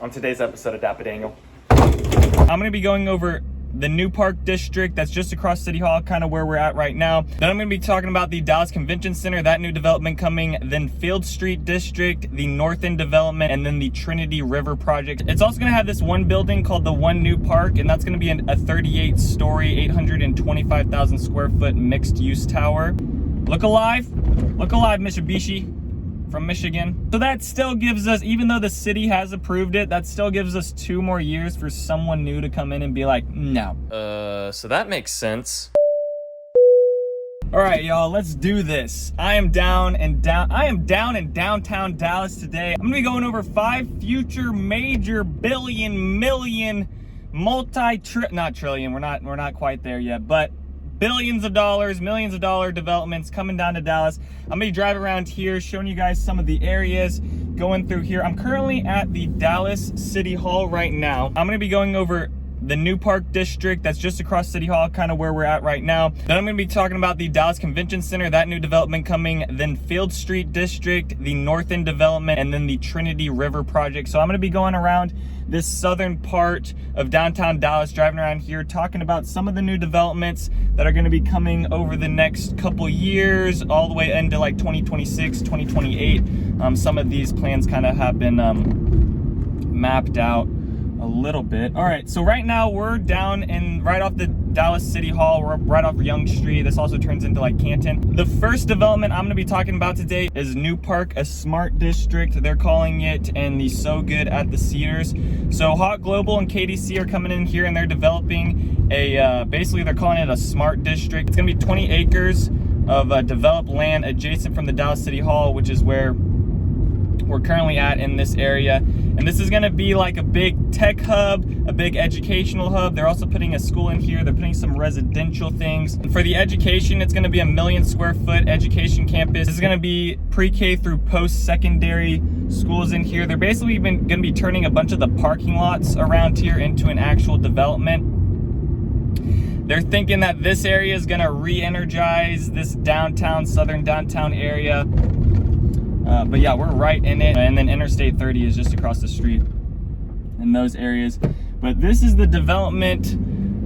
on today's episode of DAPA.DANIEL. I'm going to be going over the New Park District that's just across City Hall, kind of where we're at right now. Then I'm going to be talking about the Dallas Convention Center, that new development coming, then Field Street District, the North End development, and then the Trinity River project. It's also going to have this one building called the One New Park, and that's going to be a 38-story, 825,000 square foot mixed-use tower. Look alive, Mitsubishi from Michigan. So that still gives us, even though the city has approved it, that still gives us 2 more years for someone new to come in and be like, no. So that makes sense. All right, y'all, let's do this. I am down in downtown Dallas today. I'm gonna be going over 5 future major billion, not trillion, we're not quite there yet, but billions of dollars, millions of dollar developments coming down to Dallas. I'm gonna be driving around here, showing you guys some of the areas, going through here. I'm currently at the Dallas City Hall right now. I'm gonna be going over the New Park District that's just across City Hall, kind of where we're at right now. Then I'm going to be talking about the Dallas Convention Center, that new development coming, then Field Street District, the North End development, and then the Trinity River project. So I'm going to be going around this southern part of downtown Dallas, driving around here, talking about some of the new developments that are going to be coming over the next couple years, all the way into like 2026, 2028. Some of these plans kind of have been mapped out a little bit. All right, so right now we're down in right off the Dallas City Hall. We're right off Young Street. This also turns into like Canton. The first development I'm going to be talking about today is New Park, a smart district, they're calling it, and the So Good at the Cedars. So Hawk Global and KDC are coming in here and they're developing a basically they're calling it a smart district. It's going to be 20 acres of developed land adjacent from the Dallas City Hall, which is where we're currently at in this area. And this is going to be like a big tech hub, a big educational hub. They're also putting a school in here. They're putting some residential things. And for the education, it's going to be a 1 million square foot education campus. This is going to be pre-K through post-secondary schools in here. They're basically going to be turning a bunch of the parking lots around here into an actual development. They're thinking that this area is going to re-energize this southern downtown area. But yeah, we're right in it. And then Interstate 30 is just across the street in those areas. But this is the development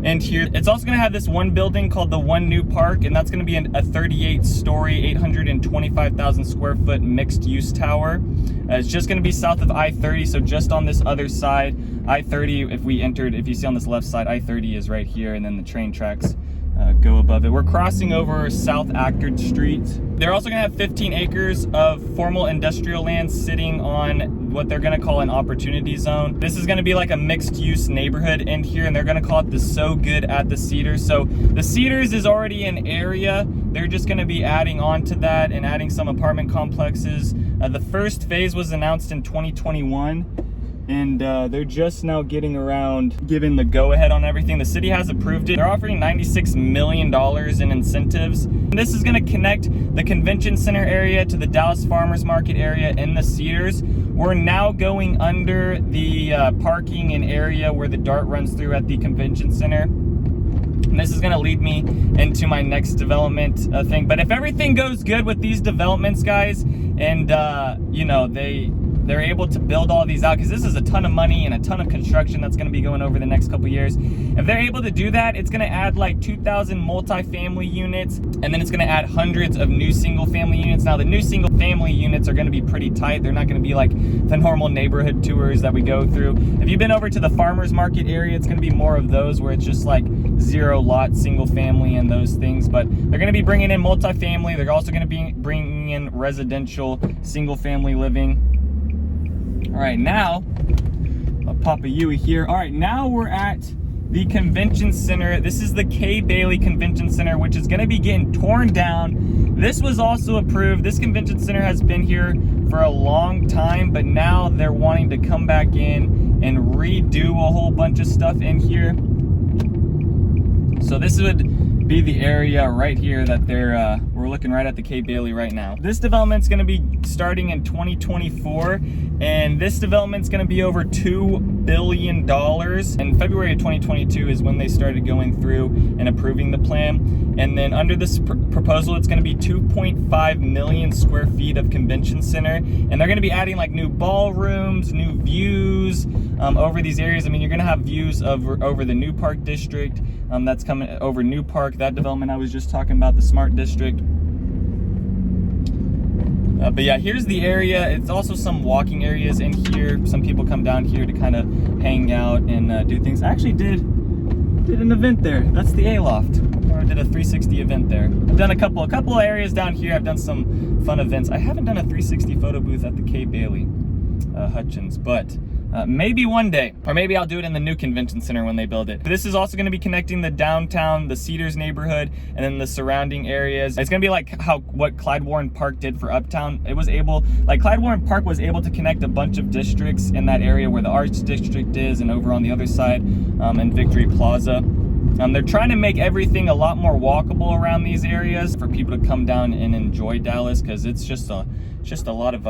in here. It's also going to have this one building called the One New Park, and that's going to be a 38-story, 825,000 square foot mixed use tower. It's just going to be south of I-30, so just on this other side. I-30, if you see on this left side, I-30 is right here, and then the train tracks go above it. We're crossing over South Actord Street. They're also going to have 15 acres of formal industrial land sitting on what they're going to call an opportunity zone. This is going to be like a mixed use neighborhood in here, and they're going to call it the So Good at the Cedars. So the Cedars is already an area. They're just going to be adding on to that and adding some apartment complexes. The first phase was announced in 2021. And they're just now getting around giving the go-ahead on everything. The city has approved it. They're offering $96 million in incentives. And this is going to connect the convention center area to the Dallas Farmers Market area in the Cedars. We're now going under the parking and area where the DART runs through at the convention center. And this is going to lead me into my next development thing. But if everything goes good with these developments, guys, and you know, they're able to build all these out, because this is a ton of money and a ton of construction that's going to be going over the next couple years. If they're able to do that, it's going to add like 2,000 multi-family units, and then it's going to add hundreds of new single-family units. Now, the new single-family units are going to be pretty tight. They're not going to be like the normal neighborhood tours that we go through. If you've been over to the farmers market area, it's going to be more of those where it's just like 0 lot single-family and those things. But they're going to be bringing in multi-family. They're also going to be bringing in residential single-family living. All right, now, I'll pop a Yui here. All right, now we're at the convention center. This is the Kay Bailey Convention Center, which is gonna be getting torn down. This was also approved. This convention center has been here for a long time, but now they're wanting to come back in and redo a whole bunch of stuff in here. So this would be the area right here that we're We're looking right at the Kay Bailey right now. This development's gonna be starting in 2024, and this development's gonna be over $2 billion. In February of 2022 is when they started going through and approving the plan. And then under this proposal, it's gonna be 2.5 million square feet of convention center. And they're gonna be adding like new ballrooms, new views over these areas. I mean, you're gonna have views over the New Park district. That's coming over New Park, that development I was just talking about, the Smart District. But yeah, here's the area. It's also some walking areas in here. Some people come down here to kind of hang out and do things. I actually did an event there. That's the A-Loft. Or I did a 360 event there. I've done a couple areas down here. I've done some fun events. I haven't done a 360 photo booth at the Kay Bailey Hutchins, but maybe one day, or maybe I'll do it in the new convention center when they build it. This is also going to be connecting the downtown, the Cedars neighborhood, and then the surrounding areas. It's going to be like what Clyde Warren Park did for Uptown. It was able, like Clyde Warren Park was able to connect a bunch of districts in that area where the Arts District is, and over on the other side, in Victory Plaza. They're trying to make everything a lot more walkable around these areas for people to come down and enjoy Dallas, because it's just a lot of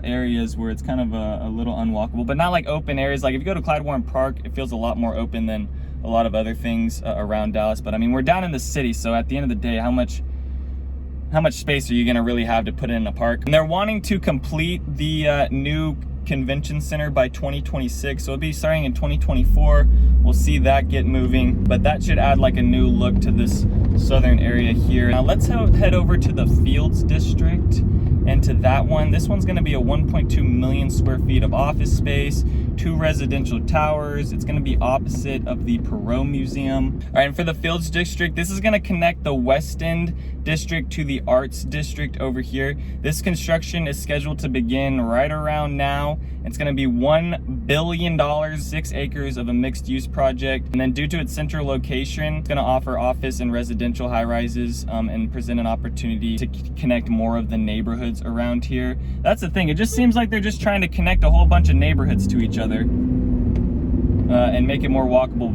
areas where it's kind of a little unwalkable, but not like open areas. Like if you go to Clyde Warren Park, it feels a lot more open than a lot of other things around Dallas. But I mean, we're down in the city, so at the end of the day, how much space are you gonna really have to put in a park? And they're wanting to complete the new convention center by 2026, so it'll be starting in 2024. We'll see that get moving, but that should add like a new look to this southern area here. Now let's head over to the Fields District. And to that one, this one's gonna be a 1.2 million square feet of office space, 2 residential towers. It's gonna be opposite of the Perot Museum. All right, and for the Fields District, this is gonna connect the West End District to the Arts District over here. This construction is scheduled to begin right around now. It's gonna be $1 billion, 6 acres of a mixed use project. And then due to its central location, it's gonna offer office and residential high rises and present an opportunity to connect more of the neighborhoods around here. That's the thing, it just seems like they're just trying to connect a whole bunch of neighborhoods to each other and make it more walkable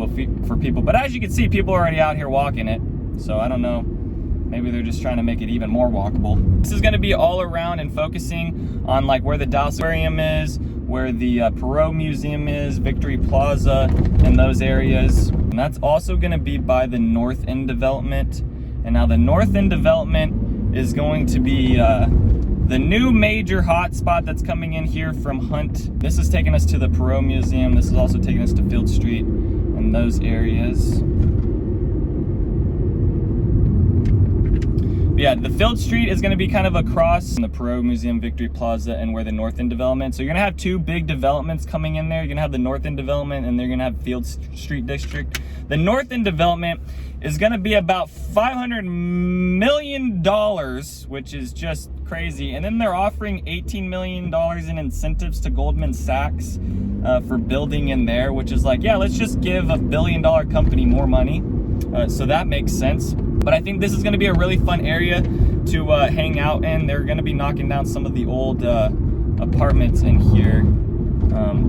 for people. But as you can see, people are already out here walking it, so I don't know. Maybe they're just trying to make it even more walkable. This is gonna be all around and focusing on like where the Dallas Aquarium is, where the Perot Museum is, Victory Plaza, and those areas. And that's also gonna be by the North End development. And now the North End development is going to be the new major hotspot that's coming in here from Hunt. This is taking us to the Perot Museum. This is also taking us to Field Street and those areas. Yeah, the Field Street is going to be kind of across the Perot Museum, Victory Plaza, and where the North End development. So you're going to have 2 big developments coming in there. You're going to have the North End development, and they're going to have Field Street District. The North End development is going to be about $500 million, which is just crazy. And then they're offering $18 million in incentives to Goldman Sachs for building in there, which is like, yeah, let's just give $1 billion company more money. So that makes sense. But I think this is going to be a really fun area to hang out in. They're going to be knocking down some of the old apartments in here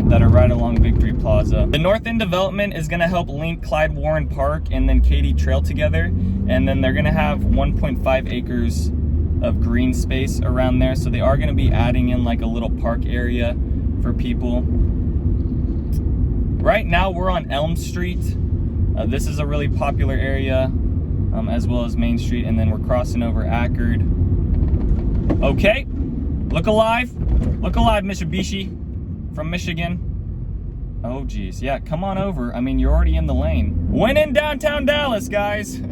that are right along Victory Plaza. The North End development is going to help link Clyde Warren Park and then Katy Trail together. And then they're going to have 1.5 acres of green space around there. So they are going to be adding in like a little park area for people. Right now we're on Elm Street. This is a really popular area. As well as Main Street, and then we're crossing over Ackerd. Okay, look alive, Mitsubishi from Michigan. Oh geez, yeah, come on over. I mean, you're already in the lane. When in downtown Dallas, guys. All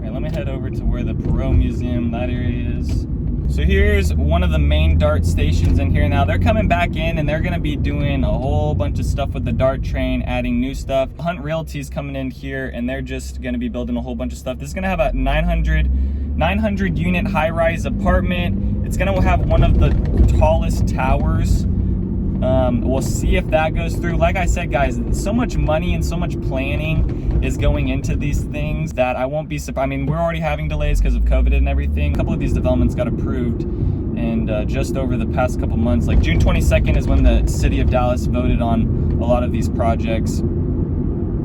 right, let me head over to where the Perot Museum, that area is. So here's one of the main DART stations in here. Now they're coming back in and they're gonna be doing a whole bunch of stuff with the DART train, adding new stuff. Hunt Realty's coming in here and they're just gonna be building a whole bunch of stuff. This is gonna have a 900 unit high-rise apartment. It's gonna have one of the tallest towers. We'll see if that goes through. Like I said, guys, so much money and so much planning is going into these things that I won't be surprised. I mean, we're already having delays because of COVID and everything. A couple of these developments got approved, and just over the past couple months, like June 22nd is when the city of Dallas voted on a lot of these projects.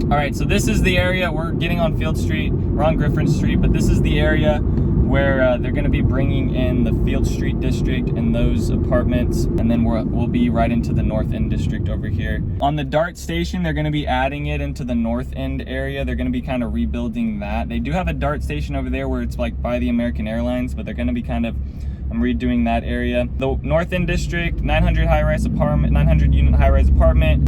All right, so this is the area. We're getting on Field Street. We're on Griffin Street, but this is the area where they're going to be bringing in the Field Street district and those apartments, and then we'll be right into the North End district over here. On the DART station, they're going to be adding it into the North End area. They're going to be kind of rebuilding that. They do have a DART station over there where it's like by the American Airlines, but they're going to be kind of redoing that area. The North End district, 900 unit high-rise apartment.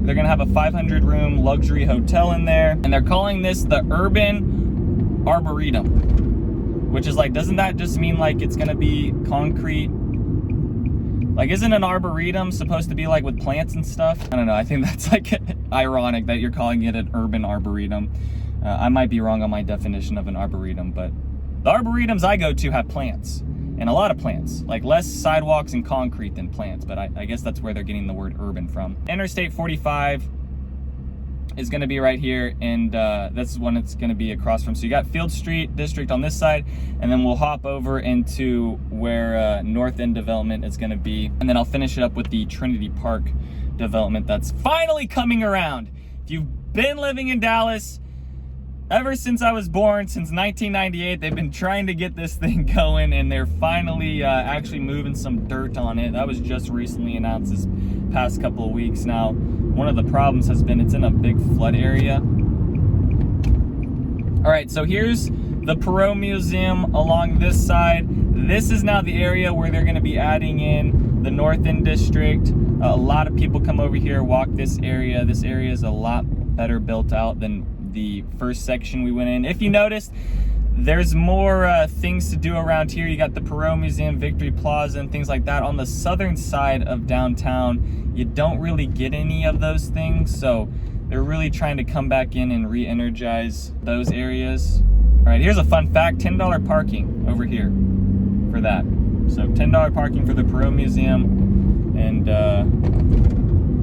They're going to have a 500 room luxury hotel in there, and they're calling this the Urban Arboretum, which is like, doesn't that just mean like it's gonna be concrete? Like, isn't an arboretum supposed to be like with plants and stuff? I don't know, I think that's like ironic that you're calling it an urban arboretum. I might be wrong on my definition of an arboretum, but the arboretums I go to have plants, and a lot of plants, like less sidewalks and concrete than plants, but I guess that's where they're getting the word urban from. Interstate 45 is going to be right here, and that's when it's going to be across from. So you got Field Street district on this side, and then we'll hop over into where North End development is going to be, and then I'll finish it up with the Trinity Park development that's finally coming around. If you've been living in Dallas ever since I was born, since 1998, they've been trying to get this thing going, and they're finally actually moving some dirt on it. That was just recently announced this past couple of weeks. Now, one of the problems has been it's in a big flood area. All right, so here's the Perot Museum along this side. This is now the area where they're going to be adding in the North End district. A lot of people come over here, walk this area. This area is a lot better built out than the first section we went in. If you noticed, there's more things to do around here. You got the Perot Museum, Victory Plaza, and things like that. On the southern side of downtown, you don't really get any of those things, so they're really trying to come back in and re-energize those areas. All right, here's a fun fact: $10 parking over here for that. So $10 parking for the Perot Museum, and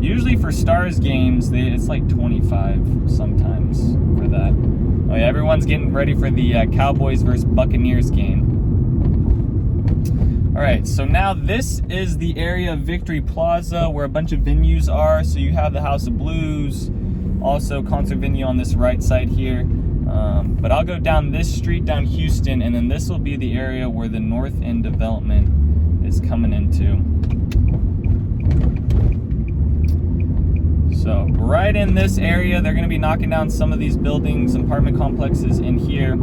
usually for Stars games, it's like 25 sometimes for that. Oh yeah, everyone's getting ready for the Cowboys versus Buccaneers game. All right, so now this is the area of Victory Plaza where a bunch of venues are. So you have the House of Blues, also concert venue on this right side here. But I'll go down this street, down Houston, and then this will be the area where the North End development is coming into. So right in this area, they're going to be knocking down some of these buildings and apartment complexes in here.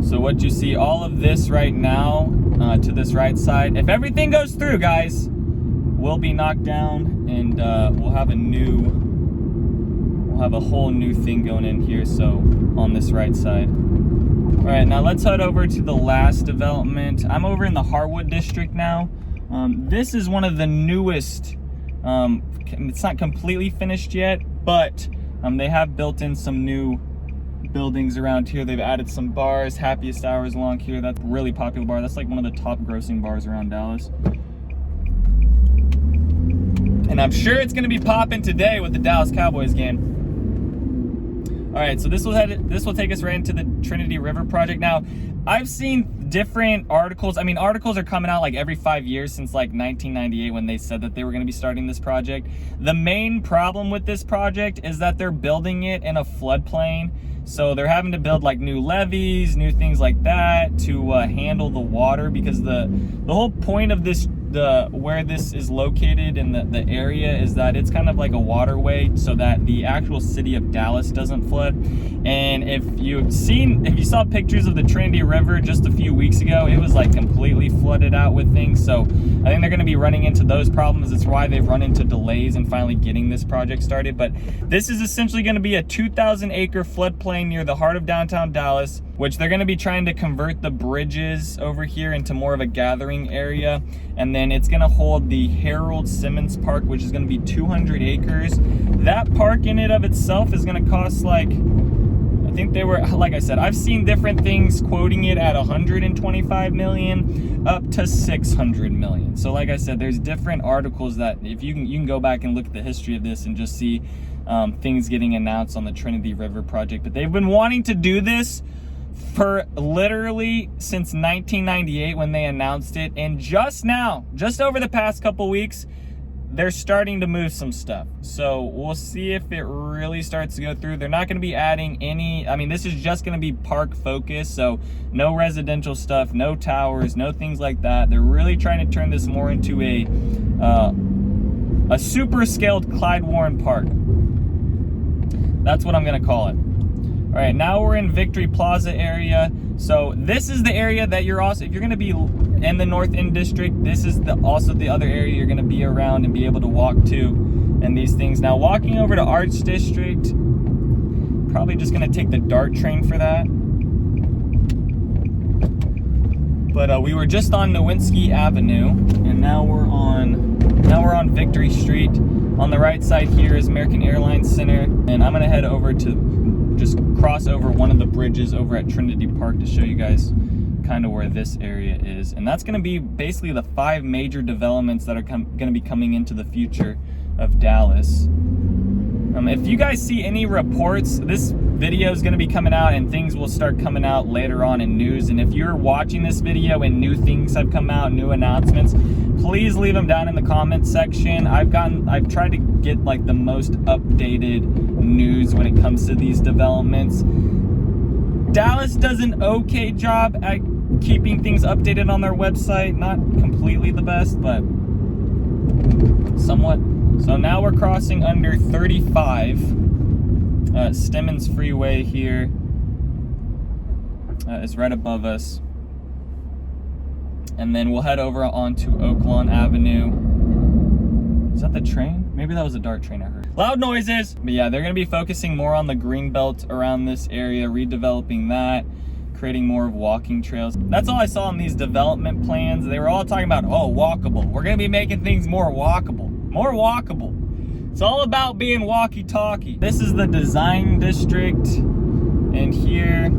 So what you see, all of this right now to this right side, if everything goes through, guys, will be knocked down, and we'll have a whole new thing going in here. So on this right side. All right, now let's head over to the last development. I'm over in the Harwood district now. This is one of the newest. It's not completely finished yet, but they have built in some new buildings around here. They've added some bars, Happiest Hours along here. That's a really popular bar. That's like one of the top grossing bars around Dallas. And I'm sure it's going to be popping today with the Dallas Cowboys game. All right, so this will take us right into the Trinity River project. Now, I've seen different articles. I mean, articles are coming out like every 5 years since like 1998 when they said that they were going to be starting this project. The main problem with this project is that they're building it in a floodplain. So they're having to build like new levees, new things like that to handle the water, because the whole point of this, where this is located in the area, is that it's kind of like a waterway so that the actual city of Dallas doesn't flood. And if you saw pictures of the Trinity River just a few weeks ago, it was like completely flooded out with things. So I think they're going to be running into those problems. It's why they've run into delays in finally getting this project started. But this is essentially going to be a 2,000 acre floodplain near the heart of downtown Dallas, which they're going to be trying to convert the bridges over here into more of a gathering area. And then it's going to hold the Harold Simmons Park, which is going to be 200 acres. That park in and of itself is going to cost like, I think they were, like I said, I've seen different things quoting it at 125 million up to 600 million. So like I said, there's different articles that if you can go back and look at the history of this and just see things getting announced on the Trinity River project. But they've been wanting to do this for literally since 1998 when they announced it, and just now, just over the past couple weeks, they're starting to move some stuff. So we'll see if it really starts to go through. They're not going to be adding any, I mean, this is just going to be park focused. So no residential stuff, no towers, no things like that. They're really trying to turn this more into a super scaled Clyde Warren Park. That's what I'm going to call it. All right, now we're in Victory Plaza area. So this is the area that you're also, if you're going to be in the North End District, this is also the other area you're going to be around and be able to walk to and these things. Now walking over to Arts District, probably just going to take the DART train for that. But we were just on Nowinski Avenue, and now we're on Victory Street. On the right side here is American Airlines Center, and I'm going to head over to just cross over one of the bridges over at Trinity Park to show you guys kind of where this area is. And that's going to be basically the 5 major developments that are going to be coming into the future of Dallas. If you guys see any reports, this video is going to be coming out and things will start coming out later on in news. And if you're watching this video and new things have come out, new announcements, please leave them down in the comments section. I've tried to get like the most updated news when it comes to these developments. Dallas does an okay job at keeping things updated on their website. Not completely the best, but somewhat. So now we're crossing under 35. Stemmons Freeway here is right above us. And then we'll head over onto Oaklawn Avenue. Is that the train? Maybe that was a DART train I heard. Loud noises! But yeah, they're going to be focusing more on the green belt around this area, redeveloping that, creating more of walking trails. That's all I saw in these development plans. They were all talking about, oh, walkable. We're going to be making things more walkable. More walkable. It's all about being walkie-talkie. This is the design district. And here,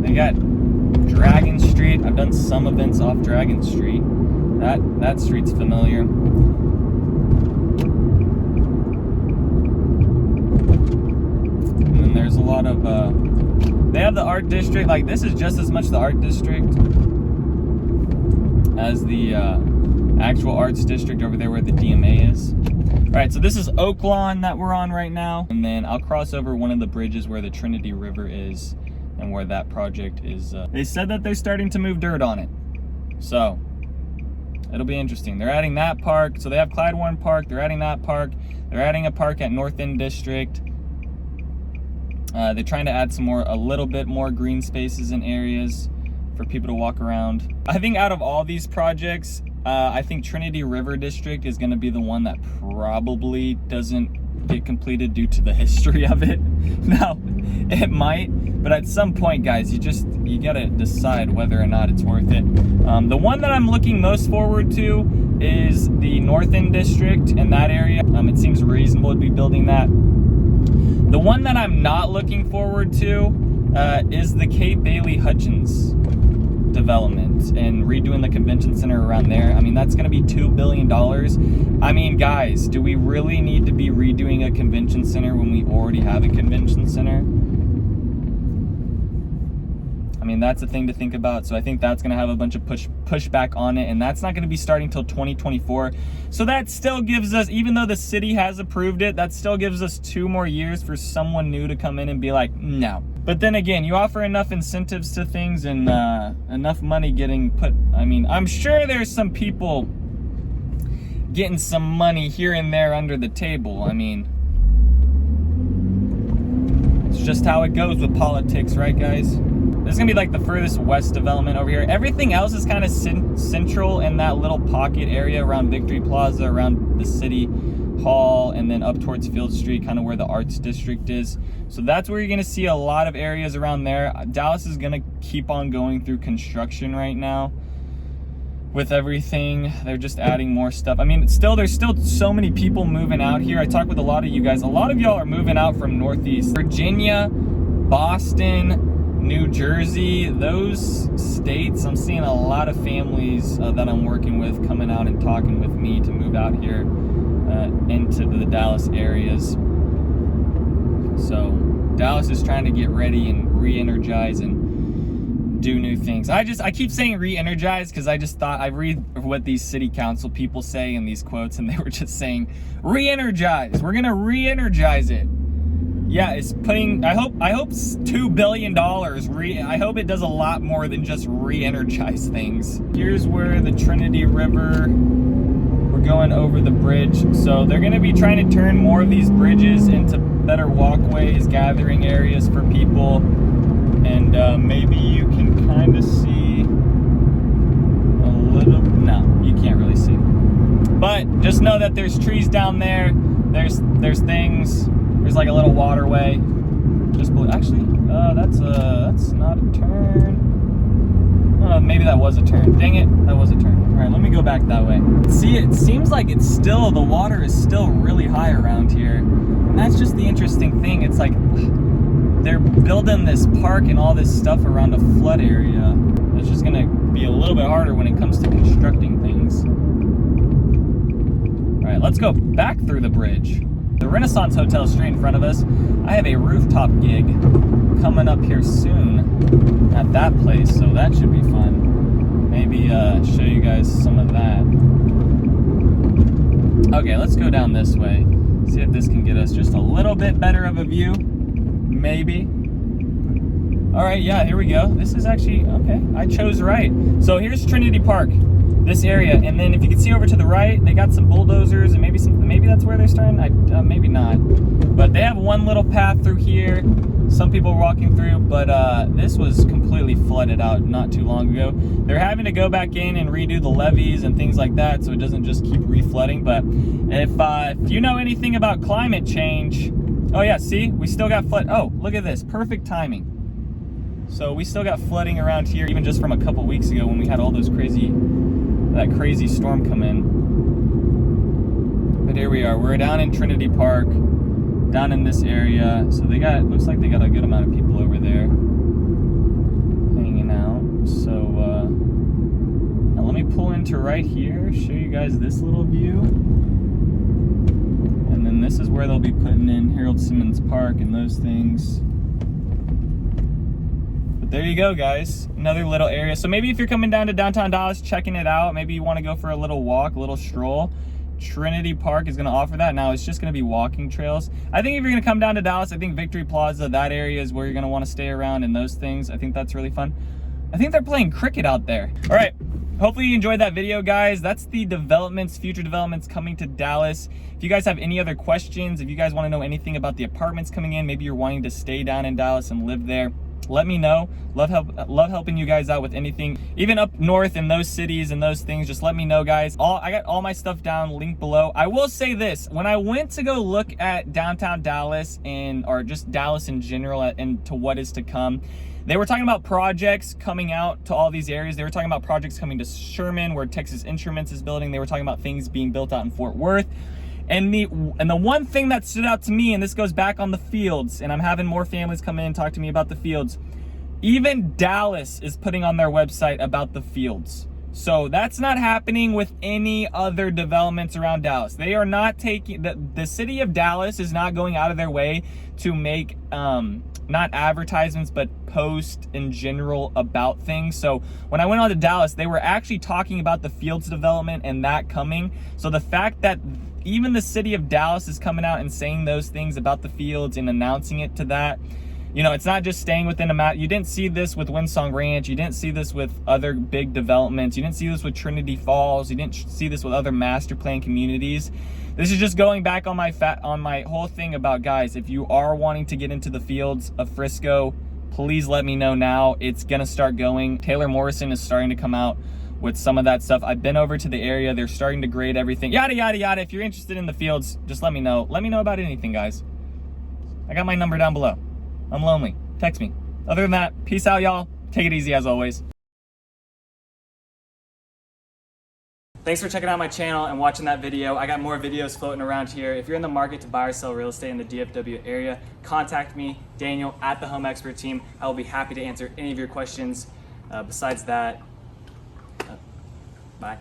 they got Dragon Street. I've done some events off Dragon Street. That street's familiar. And then there's a lot of, they have the art district. Like, this is just as much the art district as the actual arts district over there where the DMA is. All right, so this is Oaklawn that we're on right now. And then I'll cross over one of the bridges where the Trinity River is and where that project is. They said that they're starting to move dirt on it. So it'll be interesting. They're adding that park. So they have Clyde Warren Park. They're adding that park. They're adding a park at North End District. They're trying to add a little bit more green spaces and areas for people to walk around. I think out of all these projects, I think Trinity River District is going to be the one that probably doesn't get completed due to the history of it. Now, it might, but at some point, guys, you gotta decide whether or not it's worth it. The one that I'm looking most forward to is the North End District in that area. It seems reasonable to be building that. The one that I'm not looking forward to is the Kate Bailey Hutchins development and redoing the convention center around there. I mean, that's going to be $2 billion. I mean, guys, do we really need to be redoing a convention center when we already have a convention center? I mean, that's a thing to think about. So I think that's going to have a bunch of pushback on it, and that's not going to be starting till 2024. So that still gives us, even though the city has approved it, that still gives us 2 more years for someone new to come in and be like, no. But then again, you offer enough incentives to things and enough money getting put. I mean, I'm sure there's some people getting some money here and there under the table. I mean, it's just how it goes with politics, right, guys? This is gonna be like the furthest west development over here. Everything else is kind of central in that little pocket area around Victory Plaza, around the city hall, and then up towards Field Street, kind of where the arts district is. So that's where you're gonna see a lot of areas around there. Dallas is gonna keep on going through construction right now with everything. They're just adding more stuff. I mean, there's still so many people moving out here. I talk with a lot of you guys. A lot of y'all are moving out from Northeast Virginia, Boston, New Jersey, those states. I'm seeing a lot of families that I'm working with coming out and talking with me to move out here into the Dallas areas. So Dallas is trying to get ready and re-energize and do new things. I keep saying re-energize because I just thought I read what these city council people say in these quotes, and they were just saying re-energize. We're gonna re-energize it. Yeah, it's putting. I hope it's $2 billion. I hope it does a lot more than just re-energize things. Here's where the Trinity River. We're going over the bridge, so they're gonna be trying to turn more of these bridges into better walkways, gathering areas for people. And maybe you can kind of see a little, no, you can't really see. But just know that there's trees down there, there's things, there's like a little waterway. Just actually, that's not a turn. Oh, maybe that was a turn. Dang it, that was a turn. All right, let me go back that way. See, it seems like it's still, the water is still really high around here. And that's just the interesting thing. It's like, they're building this park and all this stuff around a flood area. It's just gonna be a little bit harder when it comes to constructing things. All right, let's go back through the bridge. The Renaissance Hotel is straight in front of us. I have a rooftop gig coming up here soon at that place, so that should be fun. Maybe show you guys some of that. Okay, let's go down this way. See if this can get us just a little bit better of a view. Maybe. All right, yeah, here we go. This is actually, okay, I chose right. So here's Trinity Park, this area. And then if you can see over to the right, they got some bulldozers and maybe that's where they're starting. Maybe not. But they have one little path through here. Some people are walking through, but this was completely flooded out not too long ago. They're having to go back in and redo the levees and things like that, so it doesn't just keep reflooding. But if you know anything about climate change, oh yeah, see, we still got flood. Oh, look at this, perfect timing. So we still got flooding around here, even just from a couple weeks ago when we had all those that crazy storm come in. But here we are, we're down in Trinity Park, down in this area. So looks like they got a good amount of people over there hanging out. So now let me pull into right here, show you guys this little view. And then this is where they'll be putting in Harold Simmons Park and those things. But there you go, guys. Another little area. So maybe if you're coming down to downtown Dallas, checking it out, maybe you want to go for a little walk, a little stroll. Trinity Park is going to offer that. Now it's just going to be walking trails. I think if you're going to come down to Dallas, I think Victory Plaza, that area is where you're going to want to stay around and those things. I think that's really fun. I think they're playing cricket out there. All right. Hopefully you enjoyed that video, guys. That's the future developments coming to Dallas. If you guys have any other questions, if you guys want to know anything about the apartments coming in, maybe you're wanting to stay down in Dallas and live there, let me know. Love helping you guys out with anything, even up north in those cities and those things. Just let me know, guys. I got all my stuff down, linked below. I will say this, when I went to go look at downtown Dallas or just Dallas in general and to what is to come, they were talking about projects coming out to all these areas. They were talking about projects coming to Sherman, where Texas Instruments is building. They were talking about things being built out in Fort Worth. And the one thing that stood out to me, and this goes back on the fields, and I'm having more families come in and talk to me about the fields. Even Dallas is putting on their website about the fields. So that's not happening with any other developments around Dallas. They are not taking, the city of Dallas is not going out of their way to make, not advertisements, but post in general about things. So when I went on to Dallas, they were actually talking about the fields development and that coming. So the fact that even the city of Dallas is coming out and saying those things about the fields and announcing it to that, you know, it's not just staying within a map. You didn't see this with Windsong Ranch. You didn't see this with other big developments. You didn't see this with Trinity Falls. You didn't see this with other master plan communities. This is just going back on my whole thing about, guys, if you are wanting to get into the fields of Frisco, please let me know now. It's gonna start going. Taylor Morrison is starting to come out with some of that stuff. I've been over to the area. They're starting to grade everything. Yada, yada, yada. If you're interested in the fields, just let me know. Let me know about anything, guys. I got my number down below. I'm lonely. Text me. Other than that, peace out, y'all. Take it easy as always. Thanks for checking out my channel and watching that video. I got more videos floating around here. If you're in the market to buy or sell real estate in the DFW area, contact me, Daniel, at the Home Expert Team. I will be happy to answer any of your questions. Besides that, bye.